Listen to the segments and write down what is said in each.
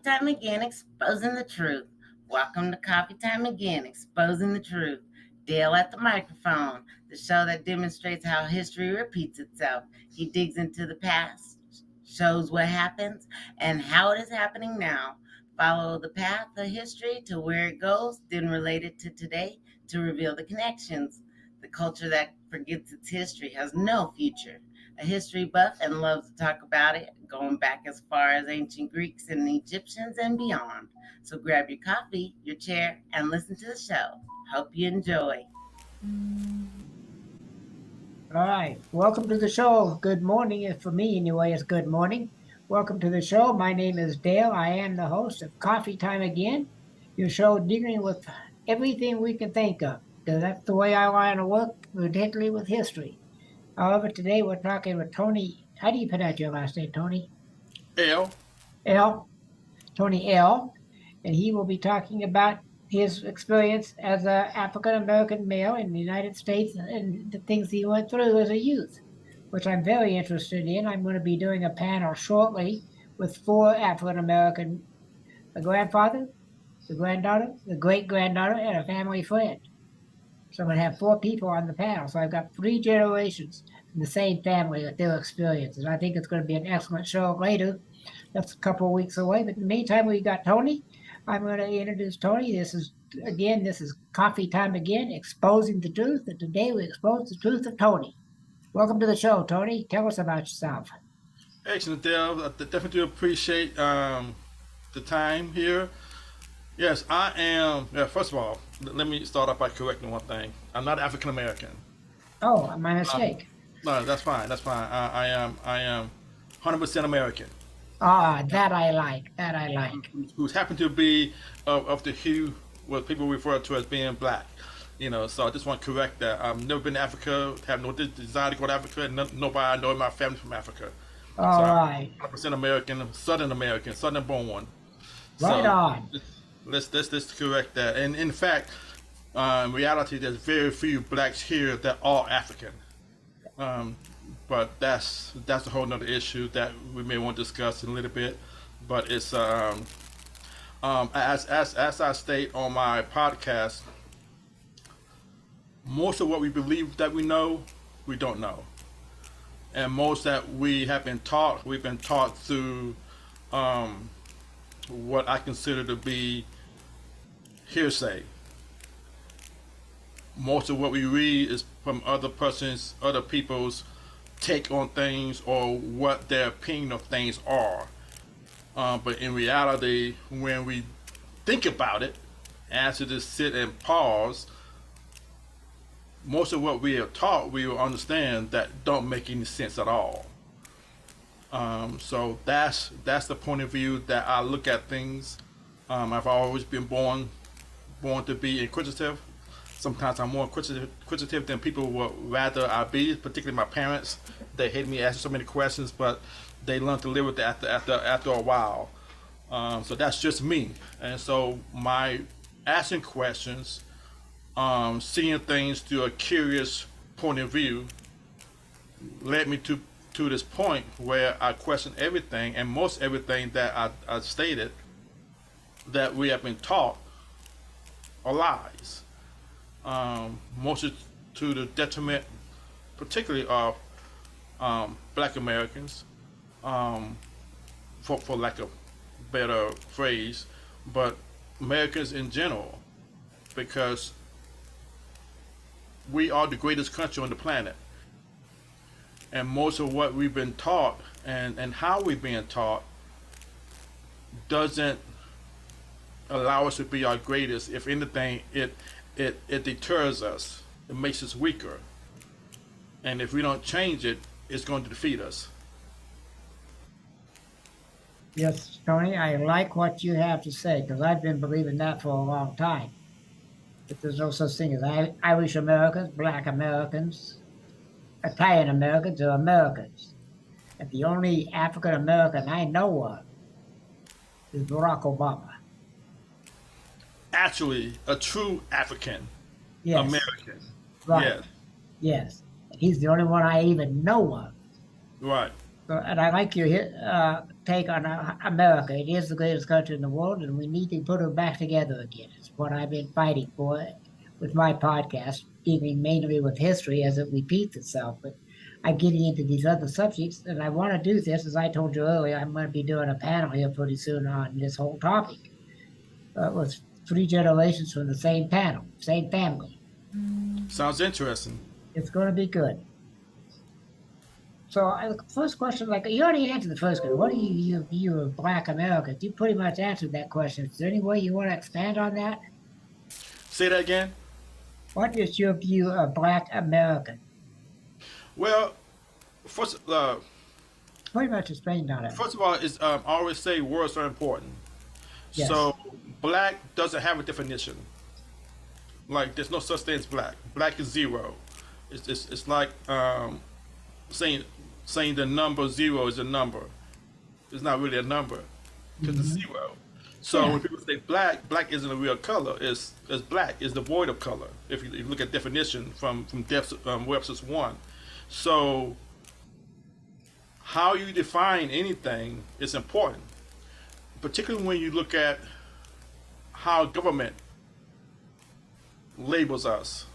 Time Again, Exposing the Truth. Welcome to Coffee Time Again, Exposing the Truth. Dale at the microphone, the show that demonstrates how history repeats itself. He digs into the past, shows what happens, and how it is happening now. Follow the path of history to where it goes, then relate it to today to reveal the connections. The culture that forgets its history has no future. A history buff and loves to talk about it, going back as far as ancient Greeks and Egyptians and beyond. So grab your coffee, your chair, and listen to the show. Hope you enjoy. All right. Welcome to the show. Good morning. For me, anyway, it's good morning. Welcome to the show. My name is Dale. I am the host of Coffee Time Again, your show dealing with everything we can think of. Because that's the way I want to work, particularly with history. However, today we're talking with Tony. How do you pronounce your last name, Tony? L. L. Tony L. And he will be talking about his experience as an African American male in the United States and the things he went through as a youth, which I'm very interested in. I'm going to be doing a panel shortly with four African American, a grandfather, the granddaughter, the great granddaughter, and a family friend. So I'm going to have four people on the panel. So I've got three generations from the same family with their experiences. I think it's going to be an excellent show later. That's a couple of weeks away. But in the meantime, we got Tony. I'm going to introduce Tony. This is Coffee Time Again, Exposing the Truth. And today we expose the truth of Tony. Welcome to the show, Tony. Tell us about yourself. Excellent, Dale. I definitely do appreciate the time here. Yes, I am. Yeah, first of all, let me start off by correcting one thing. I'm not African American. Oh, my mistake. No, that's fine. That's fine. I am 100% American. Ah, that I like. That I like. Who's happened to be of the hue what people refer to as being black. So I just want to correct that. I've never been to Africa, have no desire to go to Africa, and nobody I know in my family from Africa. All so right. I'm 100% American, Southern born one. Right on. Let's correct that. And in fact, in reality, there's very few blacks here that are African. But that's a whole nother issue that we may want to discuss in a little bit. But it's as I state on my podcast, most of what we believe that we know, we don't know, and most that we have been taught, we've been taught through what I consider to be hearsay. Most of what we read is from other people's take on things or what their opinion of things are. But in reality, when we think about it, after just sit and pause, most of what we are taught, we will understand that don't make any sense at all. So that's the point of view that I look at things. I've always been born to be inquisitive. Sometimes I'm more inquisitive than people would rather I be, particularly my parents. They hate me asking so many questions, but they learn to live with that after a while. So that's just me. And so my asking questions, seeing things through a curious point of view, led me to this point where I question everything, and most everything that I stated that we have been taught are lies. Most to the detriment, particularly of Black Americans, for lack of better phrase, but Americans in general, because we are the greatest country on the planet. And most of what we've been taught and how we've been taught doesn't allow us to be our greatest. If anything, it deters us. It makes us weaker. And if we don't change it, it's going to defeat us. Yes, Tony, I like what you have to say because I've been believing that for a long time. That there's no such thing as Irish Americans, Black Americans, Italian Americans, or Americans. And the only African American I know of is Barack Obama. Actually, a true African American. Right. Yes. Yes. He's the only one I even know of. Right. So, and I like your take on America. It is the greatest country in the world, and we need to put them back together again. It's what I've been fighting for with my podcast, dealing mainly with history as it repeats itself. But I'm getting into these other subjects, and I want to do this. As I told you earlier, I'm going to be doing a panel here pretty soon on this whole topic. With three generations from the same panel, same family. Sounds interesting. It's going to be good. So, first question, like you already answered the first question. What do you view of Black Americans? You pretty much answered that question. Is there any way you want to expand on that? Say that again. What is your view of Black American? Well, first, Pretty much explained on it. first of all, is I always say words are important. Yes. So black doesn't have a definition. Like there's no such thing as black. Black is zero. It's like saying the number zero is a number. It's not really a number because it's zero. So Yeah. when people say black, black isn't a real color. It's black. It's devoid of color. If you look at definition from Webster's one. So how you define anything is important, particularly when you look at how government labels us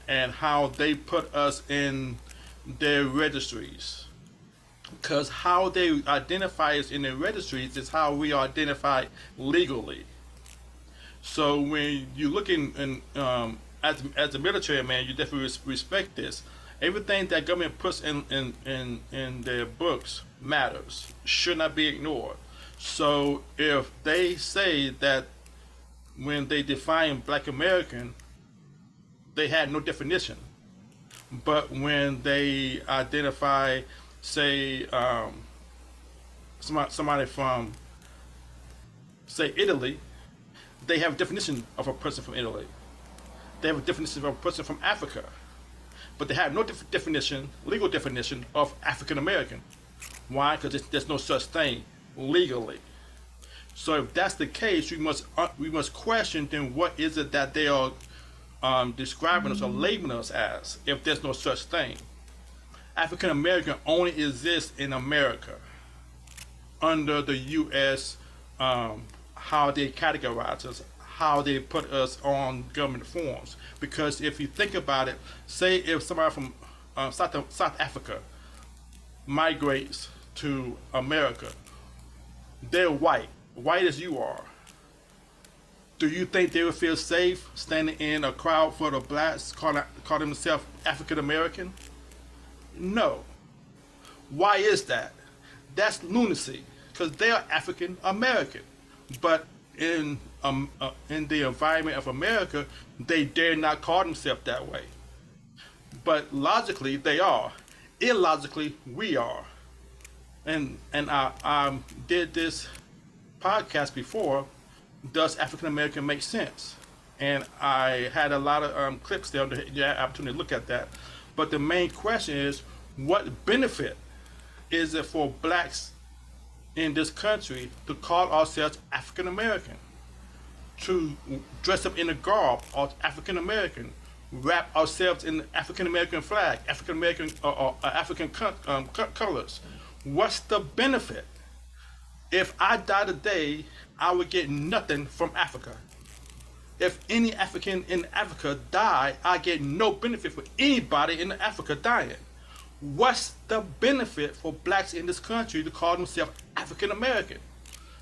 and how they put us in their registries. Because how they identify us in their registries is how we are identified legally. So when you look as a military man, you definitely respect this. Everything that government puts in their books matters, should not be ignored. So if they say that when they define Black American, they had no definition, but when they identify, say, somebody from, say, Italy, they have a definition of a person from Italy. They have a definition of a person from Africa, but they have no definition, legal definition of African American. Why? Because there's no such thing legally. So if that's the case, we must question then what is it that they are describing us or labeling us as if there's no such thing. African American only exists in America under the U.S. How they categorize us, how they put us on government forms. Because if you think about it, say if somebody from South Africa migrates to America, they're white as you are. Do you think they would feel safe standing in a crowd full of blacks call themselves African American? No. Why is that? That's lunacy, because they are African American. But in the environment of America, they dare not call themselves that way. But logically, they are. Illogically, we are. And I did this podcast before. Does African American make sense? And I had a lot of clips there. You had opportunity to look at that. But the main question is, what benefit is it for blacks in this country to call ourselves African American, to dress up in a garb of African American, wrap ourselves in the African American flag, African American or African colors? What's the benefit? If I die today, I would get nothing from Africa. If any African in Africa die, I get no benefit for anybody in Africa dying. What's the benefit for blacks in this country to call themselves African American?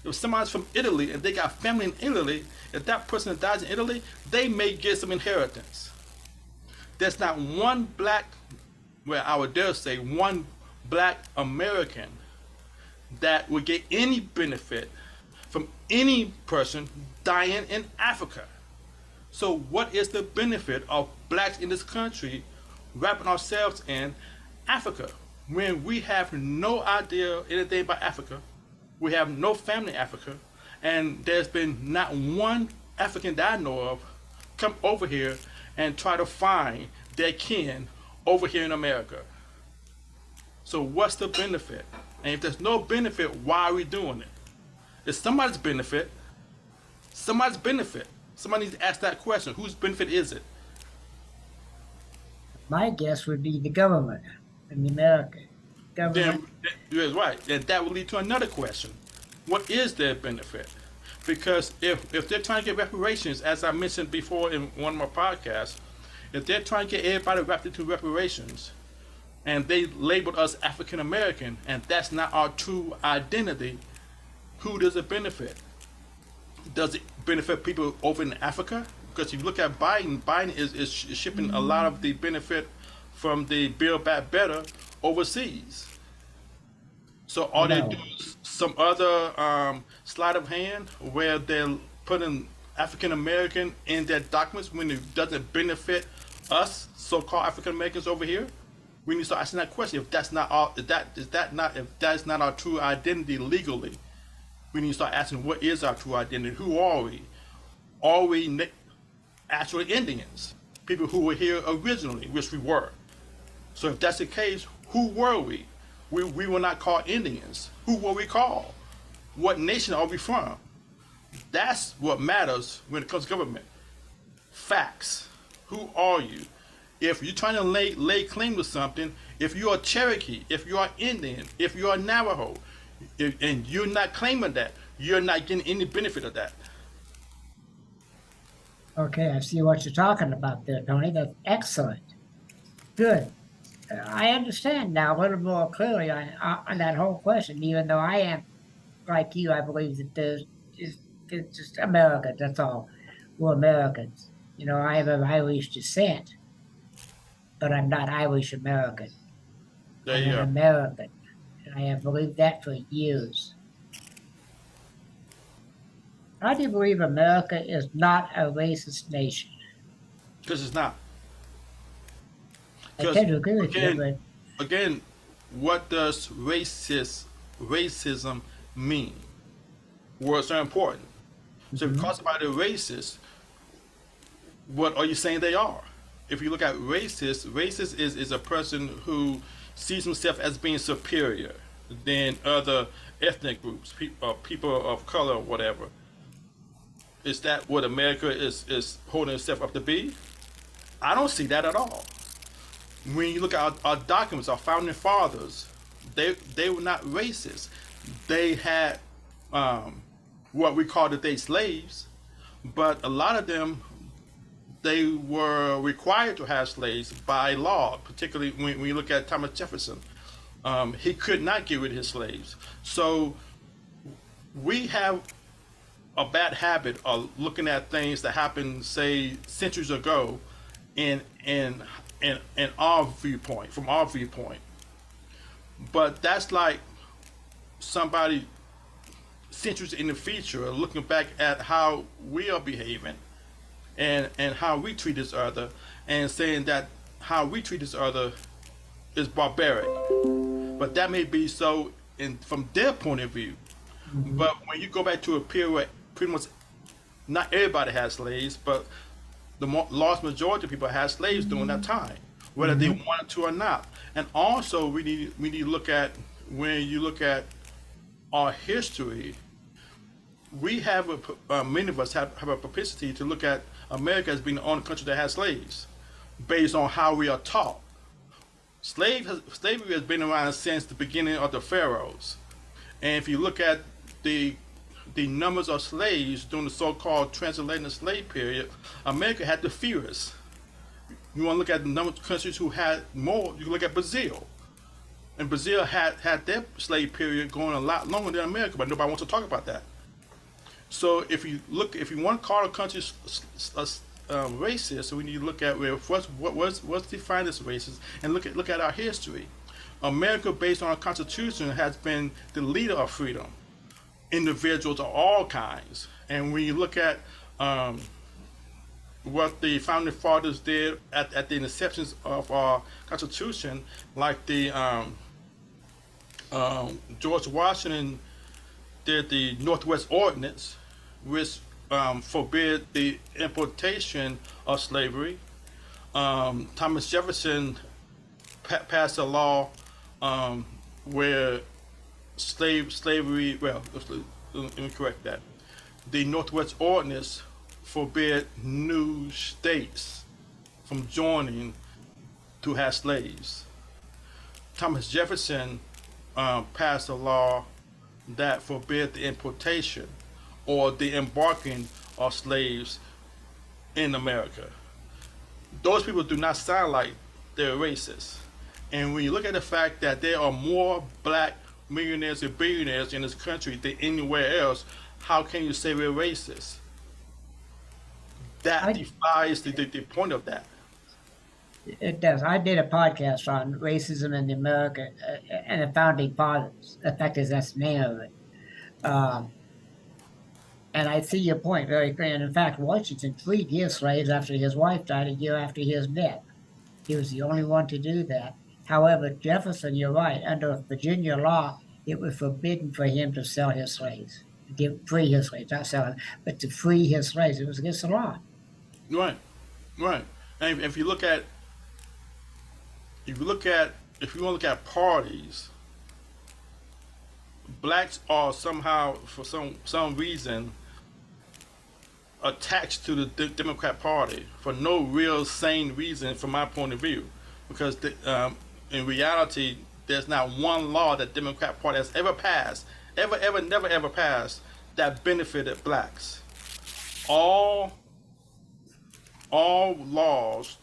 If somebody's from Italy and they got family in Italy, if that person that dies in Italy, they may get some inheritance. There's not one black, well, I would dare say one Black American that would get any benefit from any person dying in Africa. So what is the benefit of blacks in this country wrapping ourselves in Africa when we have no idea anything about Africa? We have no family in Africa, and there's been not one African that I know of come over here and try to find their kin over here in America. So what's the benefit? And if there's no benefit, why are we doing it? It's somebody's benefit. Somebody's benefit. Somebody needs to ask that question. Whose benefit is it? My guess would be the government in America. government. then that's right. And that will lead to another question. What is their benefit? Because if they're trying to get reparations, as I mentioned before in one of my podcasts, if they're trying to get everybody wrapped into reparations, and they labeled us African American, and that's not our true identity, who does it benefit? Does it benefit people over in Africa? Because if you look at Biden, Biden is shipping a lot of the benefit from the Build Back Better overseas. So I are they know. doing some other sleight of hand where they're putting African American in their documents when it doesn't benefit us, so-called African Americans over here? We need to start asking that question. If that's not our, if that's not our true identity legally, we need to start asking what is our true identity? Who are we? Are we actually Indians? People who were here originally, which we were. So if that's the case, who were we? We were not called Indians. Who were we called? What nation are we from? That's what matters when it comes to government. Facts. Who are you? If you're trying to lay claim to something, if you're a Cherokee, if you're Indian, if you're a Navajo, and you're not claiming that, you're not getting any benefit of that. Okay, I see what you're talking about there, Tony. That's excellent. Good. I understand now a little more clearly on that whole question, even though I am, like you, I believe that it's just Americans, that's all. We're Americans. You know, I have of Irish descent, but I'm not Irish American. There I'm you an go. American. And I have believed that for years. How do you believe America is not a racist nation? Because it's not. I Because tend to agree with you, again, but again, what does racism mean? Words are important. So if you mhm, call somebody racist, what are you saying they are? If you look at racist is a person who sees himself as being superior than other ethnic groups, people of color, or whatever. Is that what America is holding itself up to be? I don't see that at all. When you look at our documents, our founding fathers, they were not racist. They had what we call today slaves, but a lot of them they were required to have slaves by law. Particularly when you look at Thomas Jefferson, he could not get rid of his slaves. So we have a bad habit of looking at things that happened, say, centuries ago, in in in our viewpoint, from our viewpoint. But that's like somebody centuries in the future looking back at how we are behaving and how we treat each other and saying that how we treat each other is barbaric. But that may be so in from their point of view. mhm, But when you go back to a period where pretty much not everybody had slaves, but the large majority of people had slaves during that time, whether they mhm, wanted to or not. And also, we need to look at when you look at our history, we have many of us have a propensity to look at America as being the only country that has slaves, based on how we are taught. Slavery has been around since the beginning of the pharaohs, and if you look at the the numbers of slaves during the so-called transatlantic slave period, America had the fewest. You want to look at the number of countries who had more, you can look at Brazil. And Brazil had their slave period going a lot longer than America, but nobody wants to talk about that. So if you want to call a country racist, so we need to look at what's defined as racist, and look at our history. America, based on our Constitution, has been the leader of freedom, individuals of all kinds. And when you look at what the founding fathers did at the inception of our Constitution, like the George Washington did the Northwest Ordinance, which forbid the importation of slavery. Thomas Jefferson passed a law where slavery. Well, let me correct that. The Northwest Ordinance forbid new states from joining to have slaves. Thomas Jefferson passed a law that forbid the importation or the embarking of slaves in America. Those people do not sound like they're racist. And when you look at the fact that there are more black millionaires and billionaires in this country than anywhere else, how can you say we're racist? That I defies the point of that. It does. I did a podcast on racism in America and the founding fathers. In fact, that's the name of it. Um, and I see your point very clear. And in fact, Washington freed his slaves after his wife died a year after his death. He was the only one to do that. However, Jefferson, you're right, under Virginia law, it was forbidden for him to sell his slaves, to free his slaves, not sell them, but to free his slaves. It was against the law. Right, right. And if you look at, if you look at, if you want to look at parties, blacks are somehow, for some reason, attached to the Democrat Party for no real sane reason, from my point of view, because in reality, there's not one law that Democrat Party has ever passed, ever, never, ever passed that benefited blacks. All all laws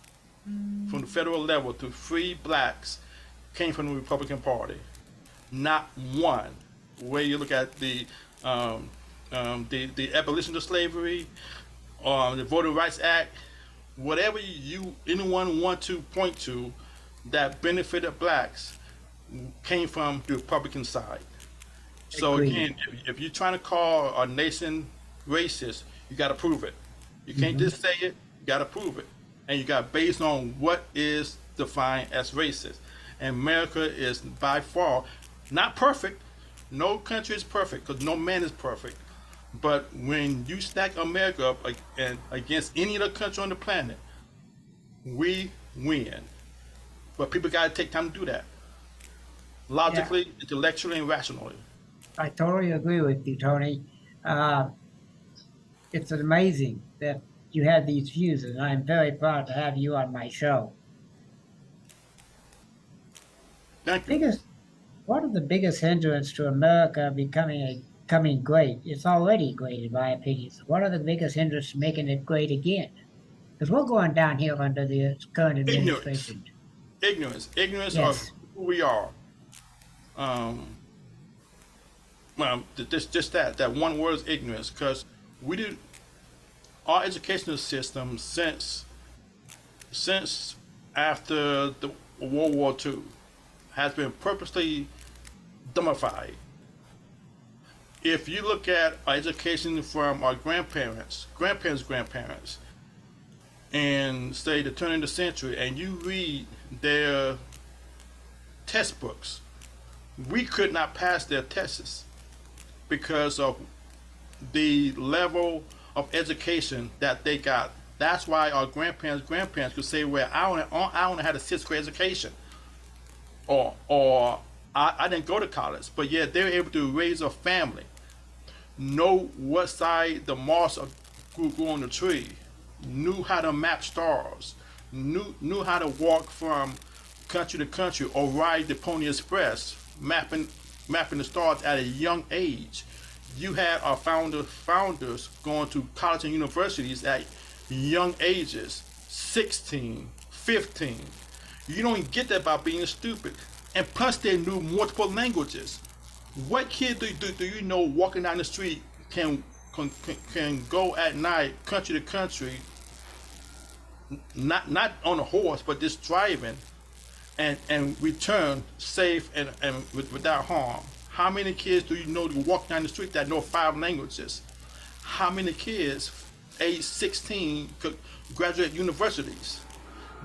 from the federal level to free blacks came from the Republican Party. Not one. Where you look at the abolition of slavery, the Voting Rights Act, whatever anyone want to point to that benefited blacks came from the Republican side. So Agreed. again, if you're trying to call a nation racist, you got to prove it. You can't just say it. You got to prove it, and you got based on what is defined as racist. And America is by far not perfect. No country is perfect because no man is perfect. But when you stack America up against any other country on the planet, we win. But people got to take time to do that, Yeah, logically, intellectually, and rationally. I totally agree with you, Tony. Uh, it's amazing that you had these views, and I'm very proud to have you on my show. Thank you. Biggest, what are the biggest hindrance to America becoming great? It's already great, in my opinion. So what are the biggest hindrance to making it great again? Because we're going downhill under the current Ignorance, administration. ignorance of Yes, who we are. Um, well, just that one word is ignorance, because we did our educational system since after the World War II has been purposely dumbified. If you look at our education from our grandparents, and say the turn of the century, and you read their textbooks, we could not pass their tests because of the level of education that they got. That's why our grandparents could say, "Well, I only had a sixth grade education," or I didn't go to college, but yet they were able to raise a family, know what side the moss grew on the tree, knew how to map stars, knew how to walk from country to country or ride the Pony Express, mapping the stars at a young age. You had our founders going to college and universities at young ages, 16, 15. You don't get that by being stupid. And plus, they knew multiple languages. What kid do you know walking down the street can go at night, country to country, not on a horse, but just driving, and return safe and without harm? How many kids do you know to walk down the street that know 5 languages? How many kids, age 16, could graduate universities?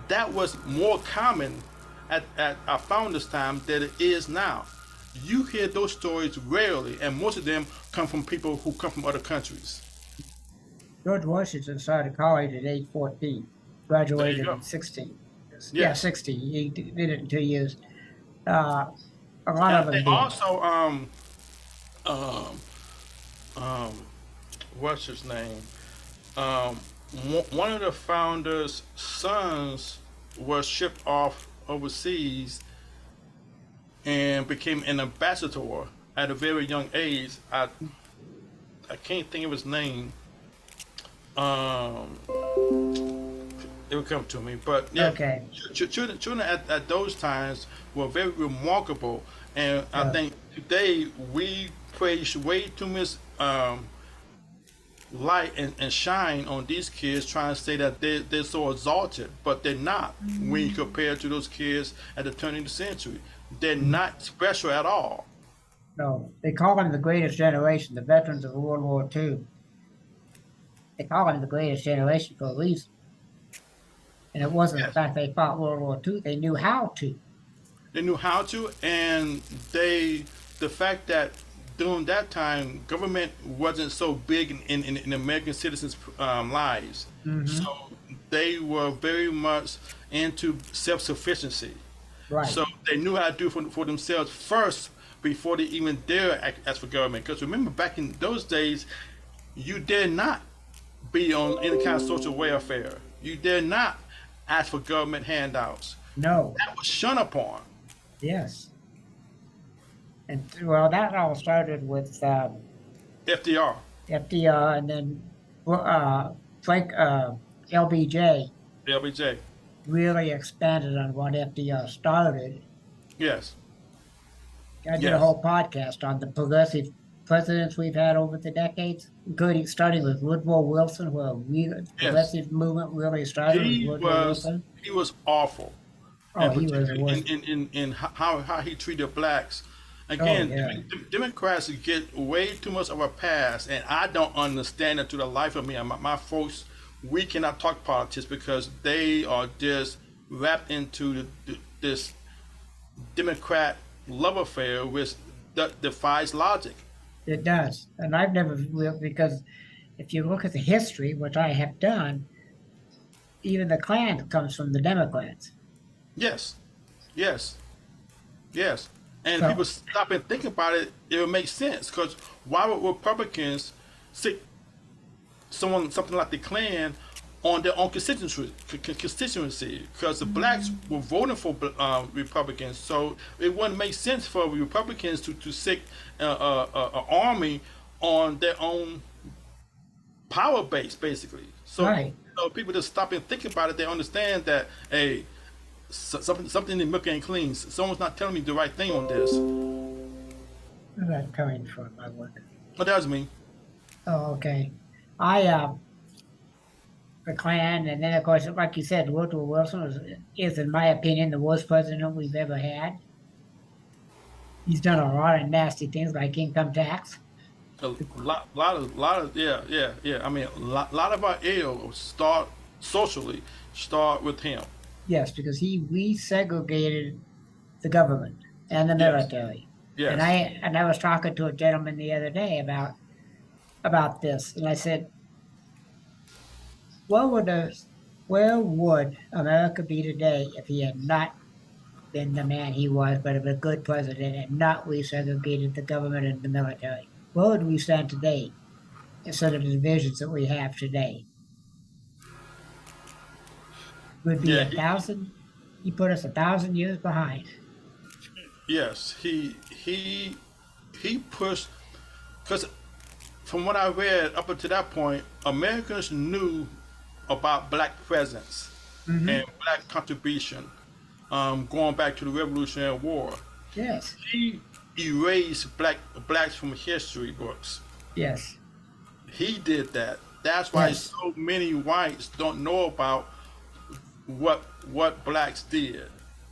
That was more common at our founders' time than it is now. You hear those stories rarely, and most of them come from people who come from other countries. George Washington started college at age 14, There you graduated go. at 16. Yeah, Yes, 60. He did it in 2 years. Uh, a lot of them and did. also um, um, what's his name? Um, one of the founders' sons was shipped off overseas and became an ambassador at a very young age. I can't think of his name. Um, it will come to me, but yeah, Okay. children at those times were very remarkable, and I Yeah. think today we place way too much light and shine on these kids, trying to say that they're so exalted, but they're not. When you compare to those kids at the turn of the century, they're not special at all. No, they call them the greatest generation, the veterans of World War II. They call them the greatest generation for a reason. And it wasn't the Yes, fact they fought World War II, they knew how to. they knew how to, and they the fact that during that time government wasn't so big in American citizens' lives, Hmm. so they were very much into self-sufficiency. Right. So they knew how to do for themselves first before they even dare ask for government. Because remember, back in those days, you dare not be on any kind of social welfare. You dare not ask for government handouts. No. That was shunned upon. Yes. And well, that all started with FDR, FDR and then Frank LBJ LBJ. really expanded on what FDR started. Yes, I did a yes, whole podcast on the progressive presidents we've had over the decades, including starting with Woodrow Wilson, where the yes. progressive movement really started with He Woodrow was Wilson. he was awful, Oh, and he was the particularly worst. in how he treated blacks. Oh, Again, yeah. Democrats get way too much of a pass, and I don't understand it to the life of me. And my folks, we cannot talk politics because they are just wrapped into this Democrat love affair, which defies logic. It does. And I've never, because if you look at the history, which I have done, even the Klan comes from the Democrats. Yes, yes, yes. And people So, stop and think about it, it would make sense. Because why would Republicans sit something like the Klan on their own constituency? Because the blacks were voting for Republicans, so it wouldn't make sense for Republicans to stick an army on their own power base, basically. right. So people just stop and think about it. They understand that, hey, something in the milk ain't clean. Someone's not telling me the right thing on this. Where's that coming from? I wonder. But that was me. Oh, okay. I, the Klan, and then of course, like you said, Woodrow Wilson is, in my opinion, the worst president we've ever had. He's done a lot of nasty things like income tax. A lot of, yeah, yeah, yeah. I mean, lot of our ill start socially start with him. Yes, because he resegregated the government and the Yes, military. And yes, I was talking to a gentleman the other day about this, and I said, "What would where would America be today if he had not been the man he was, but of a good president and not resegregated the government and the military? Where would we stand today instead of the divisions that we have today? Would be yeah. a thousand. He put us 1,000 years behind." Yes, he pushed because from what I read up until that point, Americans knew about black presence Hmm. and black contribution. Going back to the Revolutionary War, Yes. he erased blacks from history books. Yes. He did that. That's why Yes. so many whites don't know about what blacks did,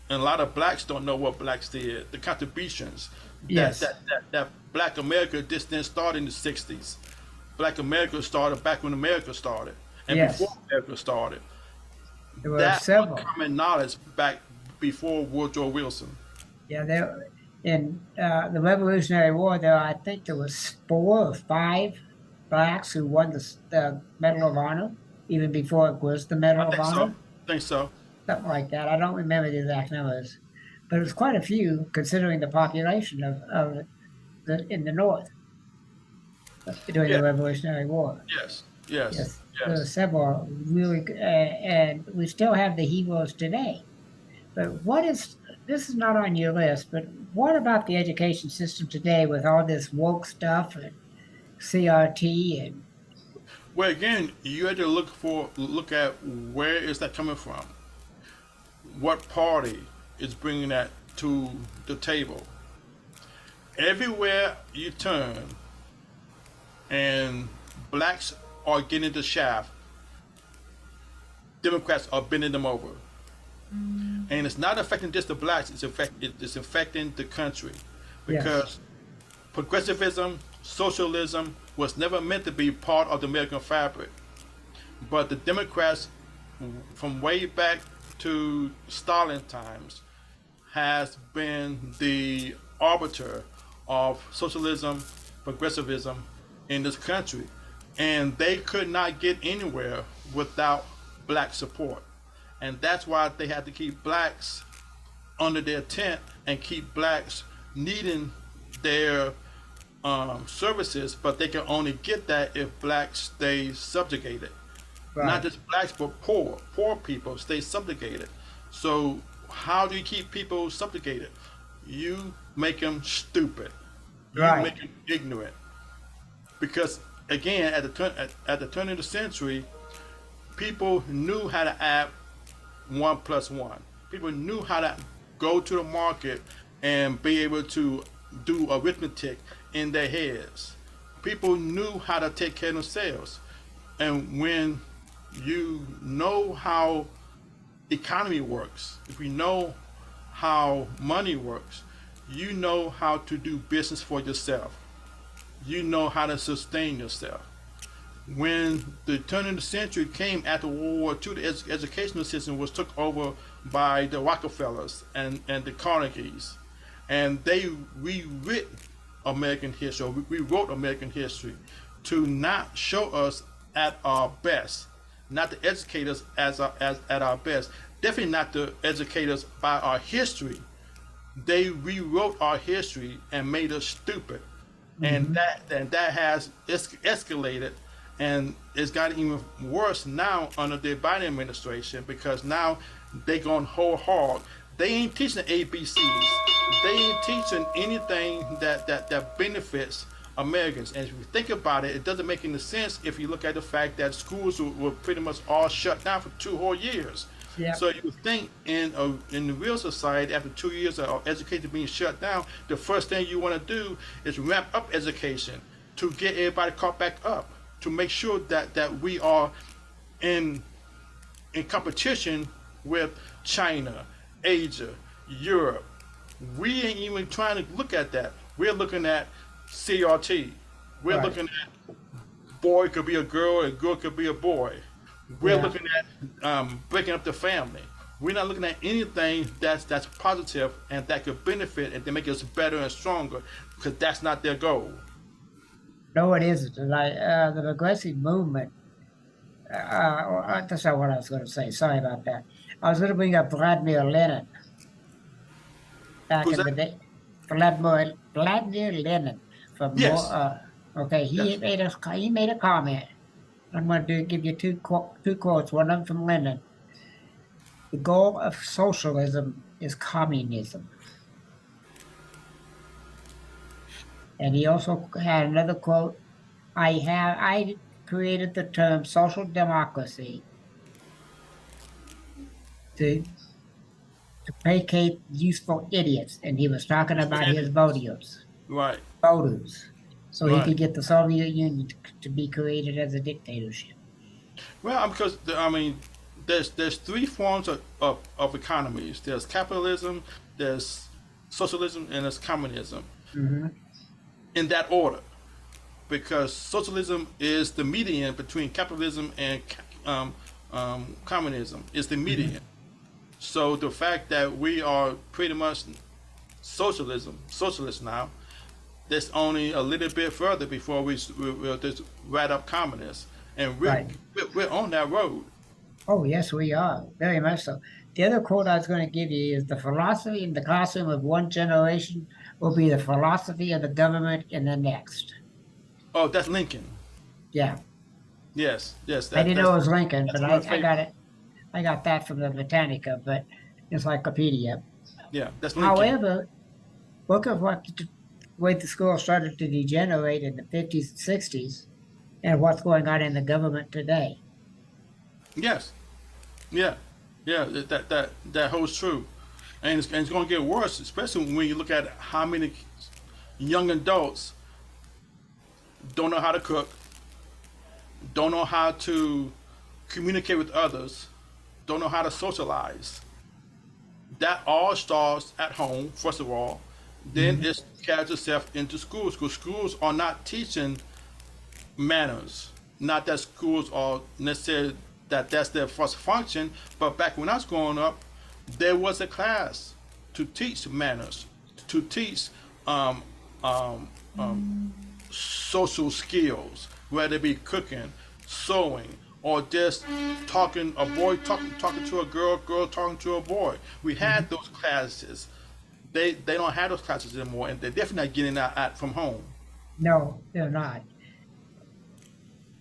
and a lot of blacks don't know what blacks did. The contributions Yes. that Black America just didn't start in the '60s. Black America started back when America started, and before Yes. America started. There were That was several. common knowledge back before Woodrow Wilson. Yeah, there in the Revolutionary War. I think there was 4 or 5 blacks who won the Medal of Honor, even before it was the I Medal of think so. Honor, I think so. something like that. I don't remember the exact numbers, but it was quite a few considering the population of in the North during Yeah. the Revolutionary War. Yes. Yes. Yes, there were Yes. several really, and we still have the heroes today. But what is this is not on your list, but what about the education system today with all this woke stuff and CRT and Well, again, you had to look at where is that coming from. What party is bringing that to the table? Everywhere you turn, and blacks are getting the shaft, Democrats are bending them over. And it's not affecting just the blacks, it's affecting the country. yes, Because progressivism, socialism was never meant to be part of the American fabric. But the Democrats, from way back to Stalin times, has been the arbiter of socialism, progressivism in this country. And they could not get anywhere without black support. And that's why they had to keep blacks under their tent and keep blacks needing their services, but they can only get that if blacks stay subjugated. Not right, just blacks, but poor people stay subjugated. So how do you keep people subjugated? You make them stupid. You right, make them ignorant. Because again, at the turn of the century, people knew how to add one plus one. People knew how to go to the market and be able to do arithmetic in their heads. People knew how to take care of themselves. And when you know how economy works, if you know how money works, you know how to do business for yourself. You know how to sustain yourself. When the turn of the century came after World War II, the educational system was took over by the Rockefellers and the Carnegies, and they rewrote American history. Or rewrote American history to not show us at our best, not to educate us as at our best. Definitely not to educate us by our history. They rewrote our history and made us stupid, and hmm that has escalated, and it's gotten even worse now under the Biden administration because now they gone whole hog. They ain't teaching ABCs. They ain't teaching anything that benefits Americans. And if you think about it, it doesn't make any sense if you look at the fact that schools were pretty much all shut down for 2 whole years. yeah, So you would think in the real society, after 2 years of education being shut down, the first thing you want to do is ramp up education to get everybody caught back up, to make sure that we are in competition with China, Asia, Europe. We ain't even trying to look at that. We're looking at CRT. We're right, looking at boy could be a girl and girl could be a boy. We're yeah. looking at breaking up the family. We're not looking at anything that's positive and that could benefit and to make us better and stronger because that's not their goal. No, it isn't. Like the progressive movement. That's not what I was going to say. Sorry about that. I was going to bring up Vladimir Lenin back Who's in that? the day. Vladimir Lenin from Yes. okay. Yes. He made a comment. I'm going to give you two quotes. One of them from Lenin. The goal of socialism is communism. And he also had another quote. I created the term social democracy to placate useful idiots, and he was talking Useful about his idiots. Right. voters, so he Right. could get the Soviet Union to be created as a dictatorship. Well, because I mean, there's three forms of economies. There's capitalism, there's socialism, and there's communism. hmm In that order, because socialism is the median between capitalism and communism. Is the hmm median. So the fact that we are pretty much socialist now, that's only a little bit further before we'll just rat up communists, and Right. we're on that road. Oh, yes, we are very much so. The other quote I was going to give you is the philosophy in the classroom of one generation will be the philosophy of the government in the next. Oh, that's Lincoln. Yeah, Yes, yes, I didn't know it was Lincoln, that's but one of the I got favorite. it. I got that from the Britannica, but encyclopedia. Yeah, that's Lincoln. However, look at what the way the school started to degenerate in the 50s and 60s and what's going on in the government today. Yes, yeah, yeah. That holds true, and it's going to get worse, especially when you look at how many young adults don't know how to cook, don't know how to communicate with others, don't know how to socialize. That all starts at home, first of all. Then Mhm. it carries itself into schools because schools are not teaching manners. Not that schools are necessarily that's their first function, but back when I was growing up, there was a class to teach manners, to teach um, um, social skills, whether it be cooking, sewing, or just talking a boy talking to a girl, girl talking to a boy. We had those classes. They don't have those classes anymore, and they're definitely not getting that out from home. No, they're not.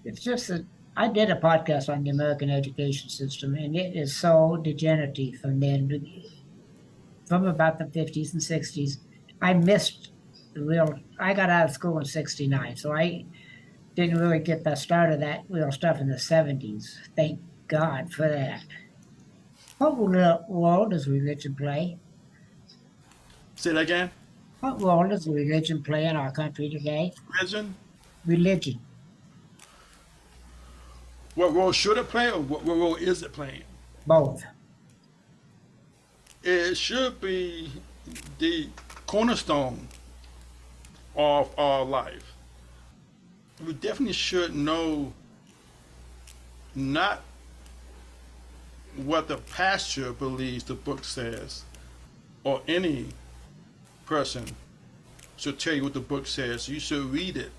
It's just that I did a podcast on the American education system, and it is so degenerative from about the 50s and 60s. I missed the real. I got out of school in '69, so I didn't really get the start of that real stuff in the '70s. Thank God for that. What role does religion play? Say that again. What role does religion play in our country today? Religion. Religion, What role should it play, or what role is it playing? both. It should be the cornerstone of our life. We definitely should know not what the pastor believes the book says, or any person should tell you what the book says. You should read it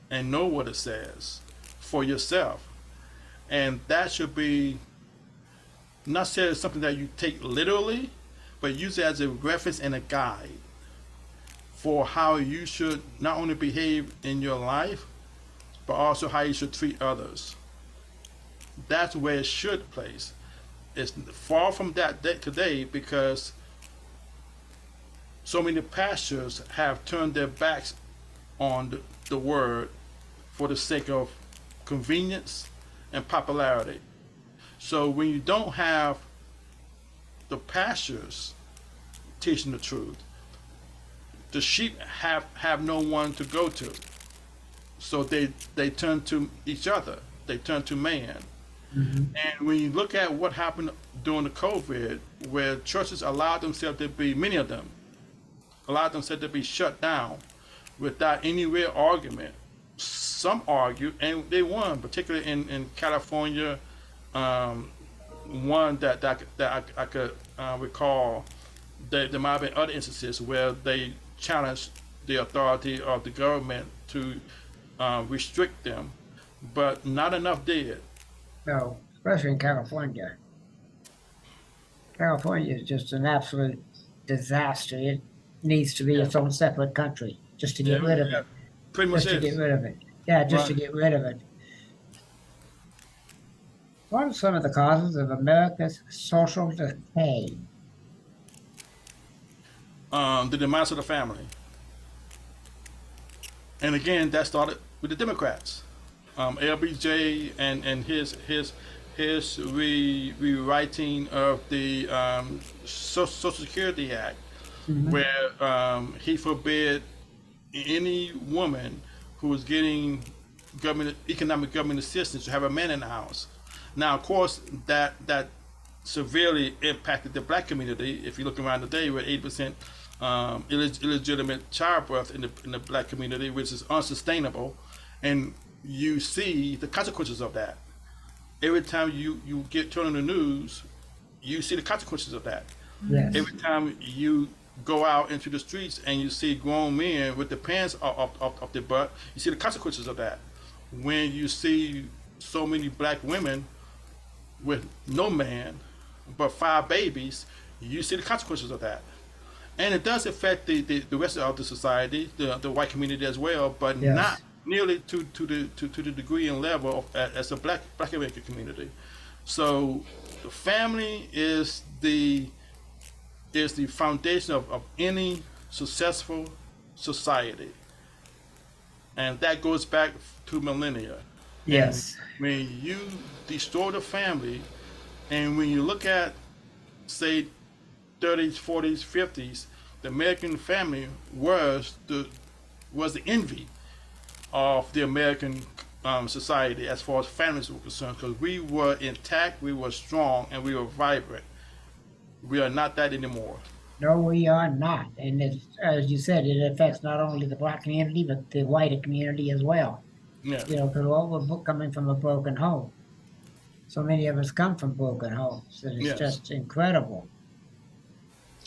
and know what it says for yourself. And that should be not necessarily something that you take literally, but use it as a reference and a guide for how you should not only behave in your life, but also how you should treat others. That's where it should place. It's far from that today because so many pastors have turned their backs on the word for the sake of convenience and popularity. So when you don't have the pastors teaching the truth, the sheep have no one to go to. So they turn to each other. They turn to man. Mhm. And when you look at what happened during the COVID, where churches allowed themselves to be, many of them allowed themselves to be shut down without any real argument. Some argued, and they won, particularly in California. Um, One that I could recall. There might have been other instances where they challenged the authority of the government to restrict them, but not enough did. No, especially in California. California is just an absolute disaster. It needs to be Yeah, its own separate country just to yeah, get rid of yeah. it. Pretty much Just to get is. rid of it. Yeah, just to Right. get rid of it. What are some of the causes of America's social decay? The demise of the family, and again, that started with the Democrats. LBJ and his rewriting of the Social Security Act, Hmm. where he forbid any woman who was getting economic government assistance to have a man in the house. Now, of course, that severely impacted the black community. If you look around today, we're 8% illegitimate childbirth in the black community, which is unsustainable, and you see the consequences of that. Every time you get turned on the news, you see the consequences of that. Yes. Every time you go out into the streets and you see grown men with the pants off their butt, you see the consequences of that. When you see so many black women with no man but five babies, you see the consequences of that. And it does affect the rest of the society, the white community as well, but not Yes. nearly to the degree and level as a black American community. So the family is the is the foundation of any successful society, and that goes back to millennia. And Yes. when you destroy the family, and when you look at, say, 30s, 40s, 50s, the American family was the envy of the American society as far as families were concerned, because we were intact, we were strong, and we were vibrant. We are not that anymore. No, we are not. And as you said, it affects not only the black community, but the white community as well. Yes, You know, because all we're coming from a broken home. So many of us come from broken homes, and it's yes. just incredible.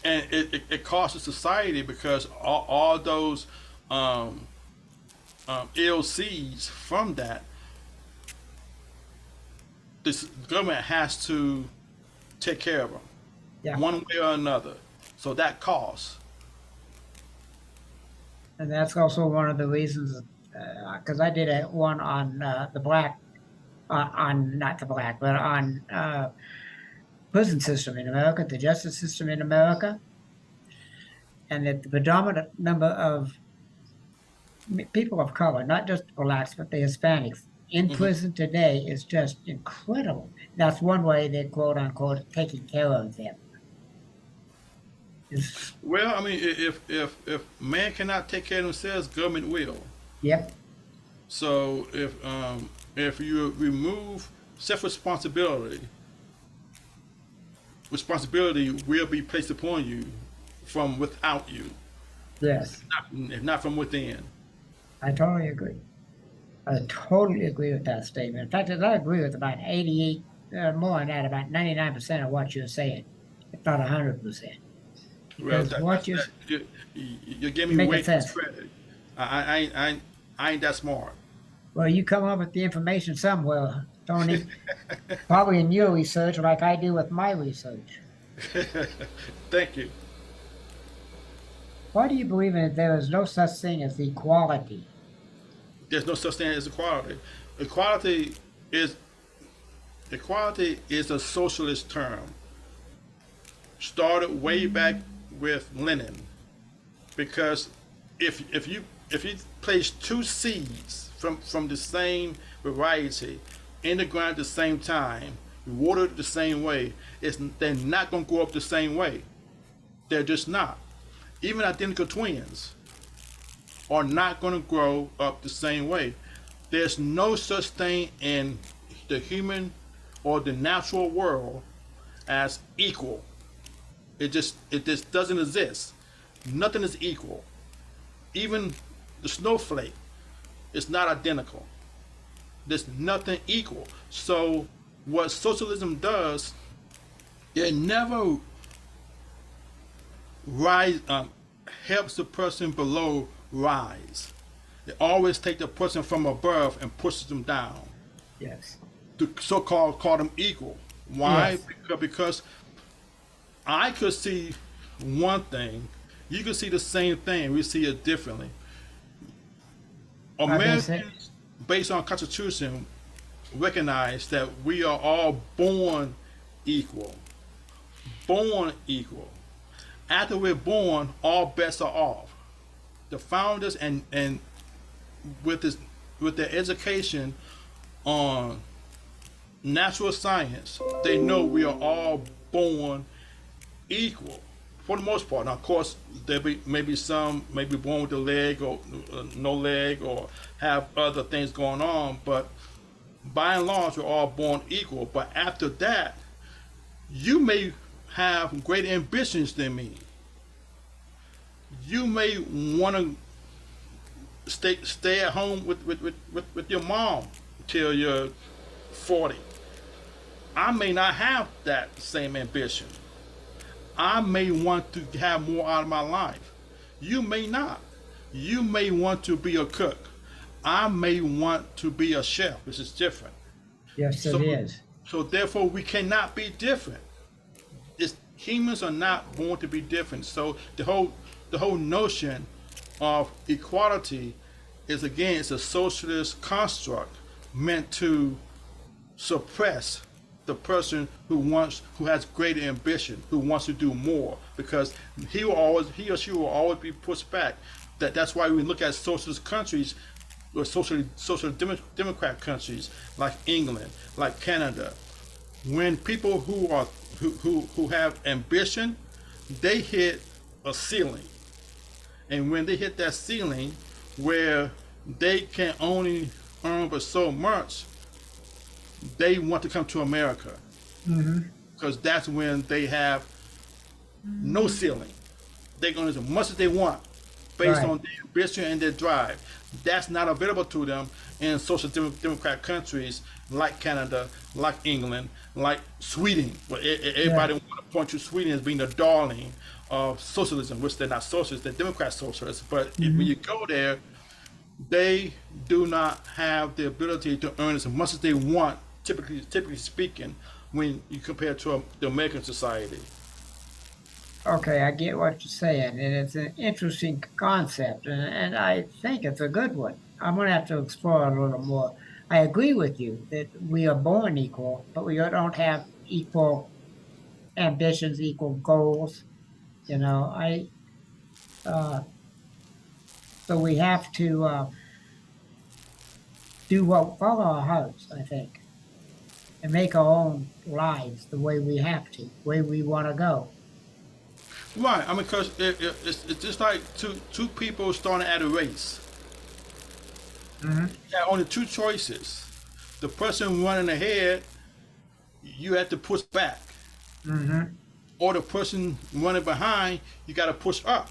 And it costs the society because all those um, ill seeds from that, this government has to take care of them Yeah. one way or another. So that costs. And that's also one of the reasons, because I did one on the black, on not the black, but on prison system in America, the justice system in America, and that the predominant number of people of color, not just blacks, but the Hispanics in Hmm. prison today is just incredible. That's one way they're quote unquote taking care of them. Is Well, I mean, if man cannot take care of themselves, government will. yep, So if you remove self responsibility will be placed upon you from without you, yes, if not from within. I totally agree. I totally agree with that statement. In fact, I agree with about 88, more than that, about 99% of what you're saying, if not 100%. Well, Because what you're you're giving me way making too much sense. credit. I ain't that smart. Well, you come up with the information somewhere, Tony, probably in your research, like I do with my research. Thank you. Why do you believe in there is no such thing as equality? There's no such thing as equality. Equality is equality is a socialist term. Started way back with Lenin, because if you place two seeds from the same variety in the ground at the same time, watered the same way, they're not going to grow up the same way. They're just not. Even identical twins are not going to grow up the same way. There's no such thing in the human or the natural world as equal. It just doesn't exist. Nothing is equal. Even the snowflake is not identical. There's nothing equal. So what socialism does, it never rise helps the person below rise. It always takes the person from above and pushes them down Yes. to so-called call them equal. Why? Yes. Because I could see one thing, you could see the same thing. We see it differently. Like I said, Americans, based on Constitution, recognize that we are all born equal. Born equal. After we're born, all bets are off. The founders and with this with their education on natural science, they know we are all born equal for the most part. Now, of course, there be maybe some maybe born with a leg or no leg or have other things going on, but by and large, we're all born equal. But after that, you may have greater ambitions than me. You may want to stay at home with your mom till you're 40. I may not have that same ambition. I may want to have more out of my life. You may not. You may want to be a cook. I may want to be a chef, which is different. yes, it So, is. so therefore, we cannot be different. Humans are not born to be different. So the whole notion of equality is, again, it's a socialist construct meant to suppress the person who has greater ambition, who wants to do more, because he or she will always be pushed back. That's why we look at socialist countries or democrat countries like England, like Canada. When people who have ambition, they hit a ceiling, and when they hit that ceiling where they can only earn but so much, they want to come to America because that's when they have no ceiling. They're going to do as much as they want based Right. on their ambition and their drive. That's not available to them in social democrat countries like Canada, like England, like Sweden. But Yeah. everybody want to point to Sweden as being the darling of socialism, which they're not socialists, they're democrat socialists. But when you go there, they do not have the ability to earn as much as they want, typically speaking, when you compare to the American society. Okay, I get what you're saying, and it's an interesting concept, and I think it's a good one. I'm going to have to explore it a little more. I agree with you that we are born equal, but we don't have equal ambitions, equal goals. You know, uh, so we have to do what follow our hearts, I think, and make our own lives the way we have to, the way we want to go. Right. I mean, because it's just like two people starting at a race. Hmm. You have only two choices. The person running ahead, you have to push back, Hmm. or the person running behind, you got to push up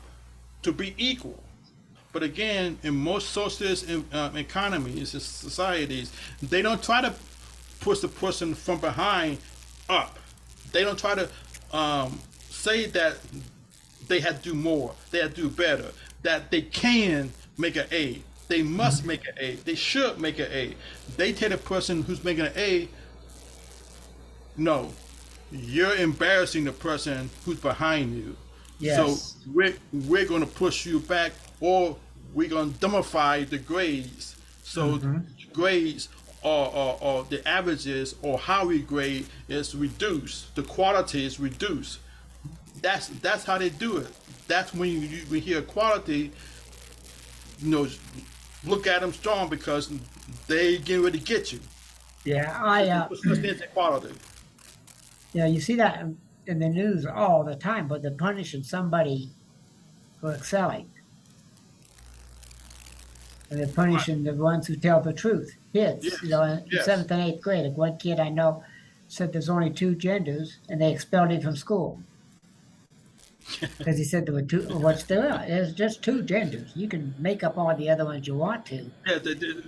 to be equal. But again, in most socialist economies and societies, they don't try to push the person from behind up. They don't try to say that they have to do more, they have to do better, that they can make an A. They must make an A. They should make an A. They tell the person who's making an A, no, you're embarrassing the person who's behind you. So Yes. we're going to push you back, or we're going to dumbify the grades. So Hmm. grades or the averages or how we grade is reduced. The quality is reduced. That's how they do it. That's when we hear quality. You know, look at them strong because they getting ready to get you. Yeah, What's the quality? you see that in the news all the time, but they're punishing somebody for excelling, and they're Right. punishing the ones who tell the truth. Kids, Yes. in Yes. seventh and eighth grade, like one kid I know said there's only two genders, and they expelled him from school because he said there were two. What's there are? There's just two genders. You can make up all the other ones you want to. Yeah.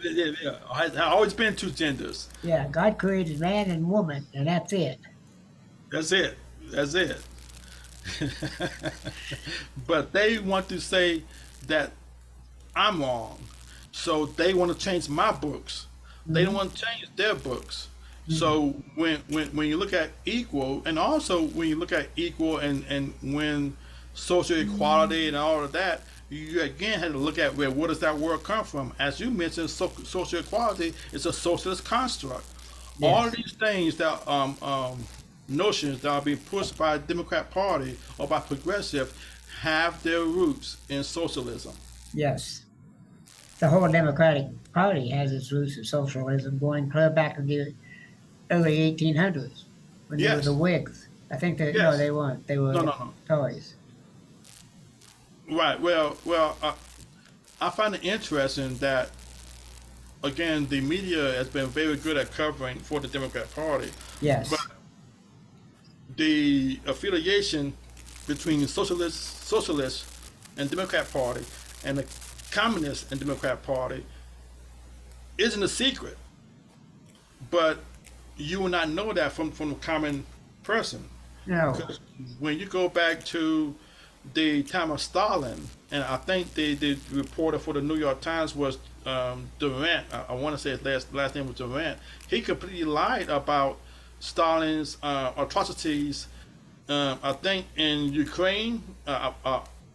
Yeah. Has always been two genders. Yeah, God created man and woman, and that's it. That's it. That's it. But they want to say that I'm wrong. So they want to change my books. They don't Hmm. want to change their books. Hmm. So when you look at equal, and also when you look at equal and when social equality and all of that, you again have to look at where does that word come from? As you mentioned, social equality is a socialist construct. All of Yes. these things that notions that are being pushed by the Democrat Party or by progressive have their roots in socialism. Yes. The whole Democratic Party has its roots in socialism going clear back to the early 1800s when they were the Yes, Whigs. I think that no, yes. they weren't. They were No, the no, no. Tories. Right. I find it interesting that again the media has been very good at covering for the Democrat Party, but Yes. the affiliation between the socialists and Democrat Party and the communist and Democrat Party isn't a secret. But you will not know that from a common person. No. Because when you go back to the time of Stalin, and I think the reporter for the New York Times was Durant. I want to say his last name was Durant. He completely lied about Stalin's atrocities. I think in Ukraine. I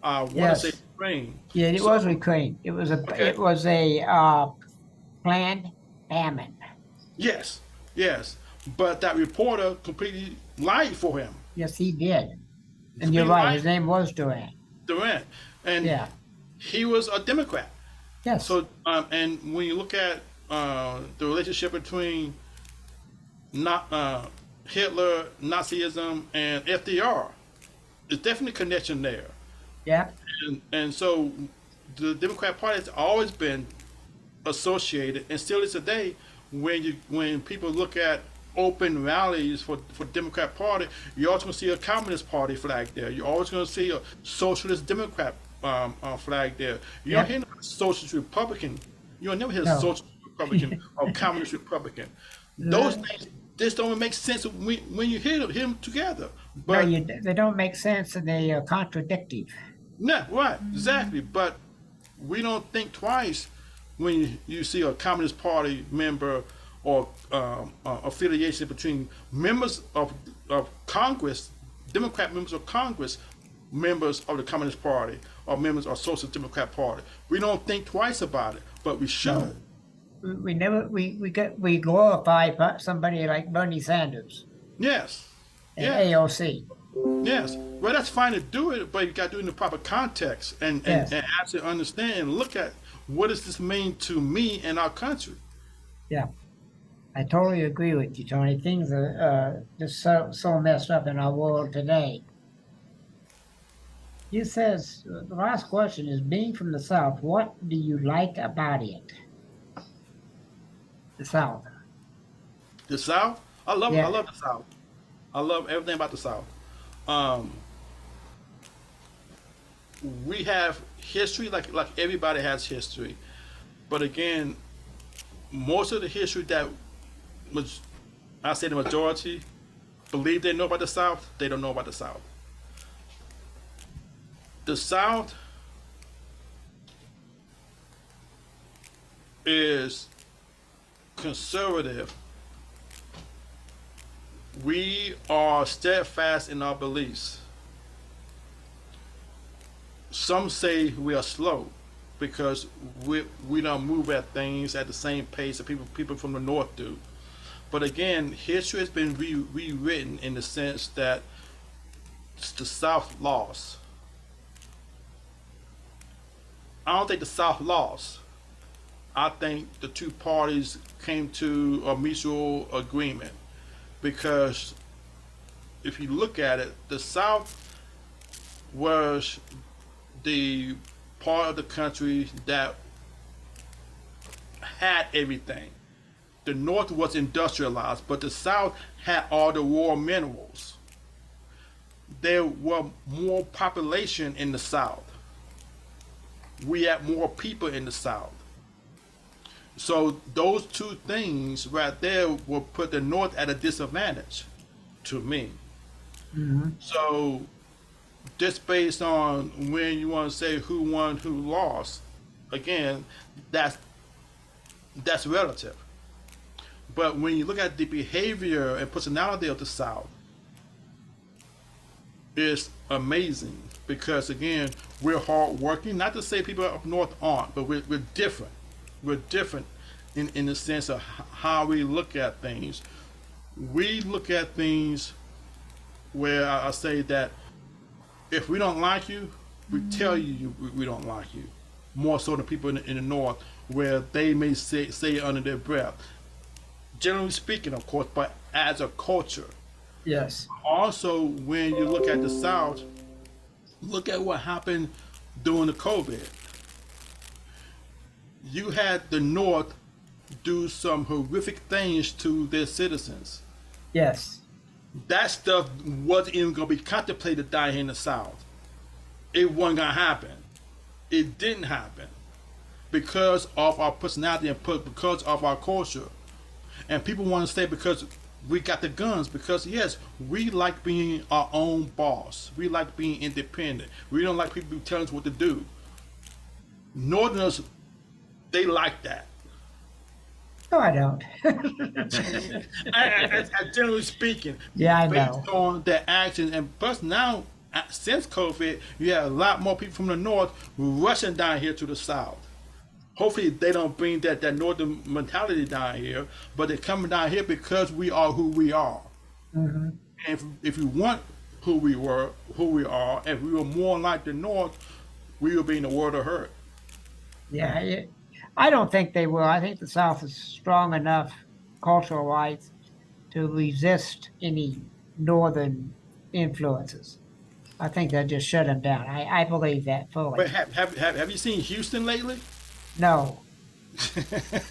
want to say Yes. Ukraine. Yeah, it was So Ukraine. okay, It was a planned famine. yes, yes. but that reporter completely lied for him. Yes, he did. And you're Completely right. lied His name was Durant. Durant, and Yeah. he was a Democrat. Yes. So, and when you look at the relationship between not Hitler, Nazism, and FDR, there's definitely a connection there. Yeah. And so the Democrat Party has always been associated, and still is today. When people look at open rallies for the Democrat Party, you're also going to see a Communist Party flag there. You're always going to see a Socialist Democrat flag there. You don't Yep. hear no Socialist Republican. You don't never hear No. Socialist Republican or Communist Republican. Those No, things just don't make sense when you hear them together. no, But they don't make sense and they are contradictory. yeah, right, exactly. But we don't think twice when you see a Communist Party member or affiliation between members of Congress, Democrat members of Congress, members of the Communist Party, or members of Social Democrat Party. We don't think twice about it, but we should. No. We never we glorify somebody like Bernie Sanders Yes, and yes, AOC. yes. Well, that's fine to do it, but you got to do it in the proper context Yes. and actually understand and look at what does this mean to me and our country. Yeah. I totally agree with you, Tony. Things are just so messed up in our world today. You says the last question is being from the South. What do you like about it? The South. The South, I Yeah. love the South. I love everything about the South. Um, we have history, like everybody has history, but again, most of the history that was, I say the majority, believe they know about the South, they don't know about the South. The South is conservative. We are steadfast in our beliefs. Some say we are slow because we don't move at things at the same pace that people from the north do. But again, history has been rewritten in the sense that the South lost. I don't think the South lost. I think the two parties came to a mutual agreement because if you look at it, the South was the part of the country that had everything. The North was industrialized, but the South had all the raw minerals. There were more population in the South. We had more people in the South. So those two things right there will put the North at a disadvantage to me. Hmm. So just based on when you want to say who won, who lost, again, that's that's relative. But when you look at the behavior and personality of the South, it's amazing because again, we're hardworking. Not to say people up north aren't, but we're different. We're different in the sense of how we look at things. We look at things where I say that if we don't like you, we tell we don't like you. More so than people in the north, where they may say it under their breath. Generally speaking, of course, but as a culture. Yes. Also, when you look at the South, look at what happened during the COVID. You had the North do some horrific things to their citizens. Yes. That stuff wasn't even going to be contemplated down here in the South. It wasn't going to happen. It didn't happen because of our personality and because of our culture. And people want to say because we got the guns, because yes, we like being our own boss. We like being independent. We don't like people telling us what to do. Northerners, they like that. No, I don't. Generally speaking, Yeah, I based know. on their actions, and plus now, since COVID, you have a lot more people from the north rushing down here to the south. hopefully they don't bring that northern mentality down here, but they're coming down here because we are who we are. Hmm. And if we want who we are, if we were more like the North, we would be in the world of hurt. Yeah, I don't think they will. I think the South is strong enough cultural wise to resist any northern influences. I think they'll just shut them down. I believe that But fully. have you seen Houston lately? No,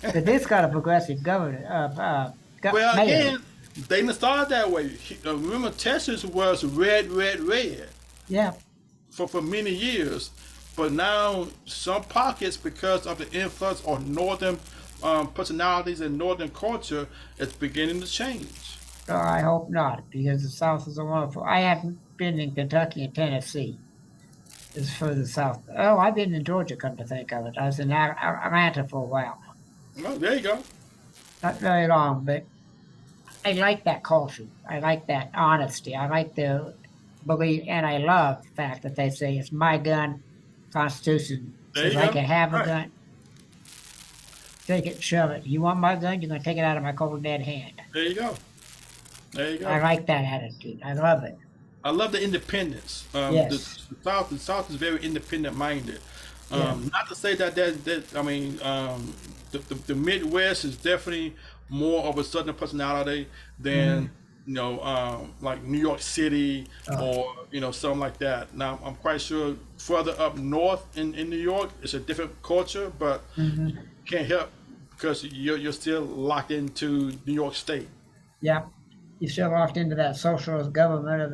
but this got a progressive governor, Well, mayor. again, they didn't start that way. Remember, Texas was red, red, red Yeah. for many years, but now some pockets, because of the influx of northern personalities and northern culture, it's beginning to change. I hope not, because the South is a wonderful. I haven't been in Kentucky and Tennessee. It's further south. Oh, I've been in Georgia, come to think of it. I was in Atlanta for a while. Well, there you go. Not very long, but I like that culture. I like that honesty. I like the belief, and I love the fact that they say it's my gun. Constitution There says you I go. can have a Right. gun, take it, shove it. You want my gun? You're going to take it out of my cold dead hand. There you go. There you I go. like that attitude. I love it. I love the independence. Yes. The South is very independent minded. Yeah. Not to say that I mean, the Midwest is definitely more of a Southern personality than Hmm. like New York City Oh. or something like that. Now I'm quite sure further up north in New York it's a different culture, but Hmm. can't help because you're still locked into New York State. Yeah. You still locked into that socialist government of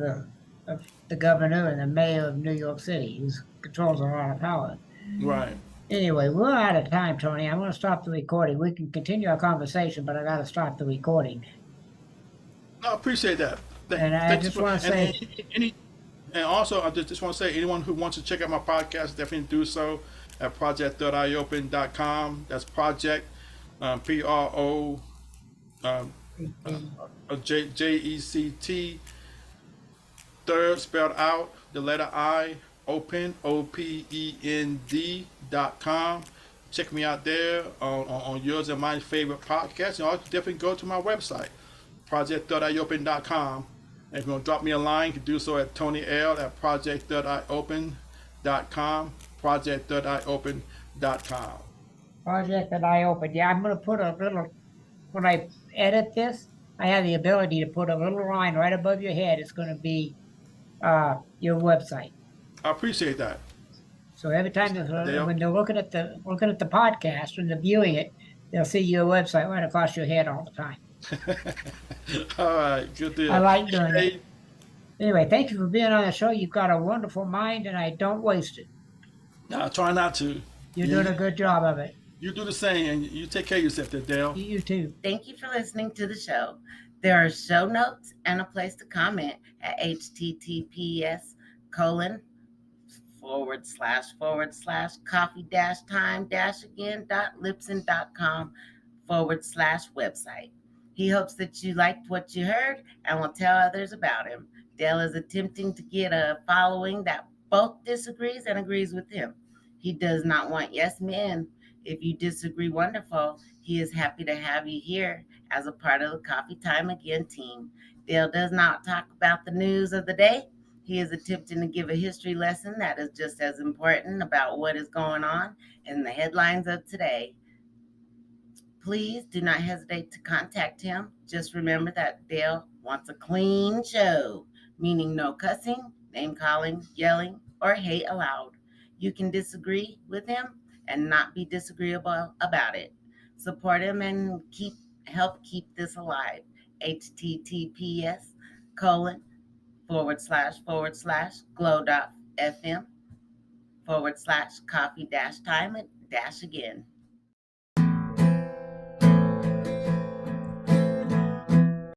the governor and the mayor of New York City, who controls a lot of power. Right. Anyway, we're out of time, Tony. I'm going to stop the recording. We can continue our conversation, but I got to stop the recording. No, I appreciate that. And I Thanks just for want to and say, any and also I just want to say anyone who wants to check out my podcast definitely do so at project.iopen.com. That's project PRO um, JECT third spelled out the letter I open OPEND.com. Check me out there on yours and my favorite podcast. You know, definitely go to my website project.iopen.com. And if you want to drop me a line, you can do so at Tony L at project.iopen.com. Project.iopen.com. project that I opened. Yeah, I'm going to put a little, when I edit this, I have the ability to put a little line right above your head. It's going to be your website. I appreciate that. So every time Dale. when they're looking at the podcast, when they're viewing it, they'll see your website right across your head all the time. All right, good I deal. like doing it. Hey, Anyway, thank you for being on the show. You've got a wonderful mind, and I don't waste it. I try not to. You're doing You, a good job of it. you do the same, and you take care of yourself, there, Dale. You too. Thank you for listening to the show. There are show notes and a place to comment at https:// coffee time again .lipson.com/website. He hopes that you liked what you heard and will tell others about him. Dale is attempting to get a following that both disagrees and agrees with him. He does not want yes men. If you disagree, wonderful. He is happy to have you here as a part of the Coffee Time Again team. Dale does not talk about the news of the day. He is attempting to give a history lesson that is just as important about what is going on in the headlines of today. Please do not hesitate to contact him. Just remember that Dale wants a clean show, meaning no cussing, name calling, yelling, or hate allowed. You can disagree with him and not be disagreeable about it. Support him and help keep this alive. https colon // glow.fm / coffee time again.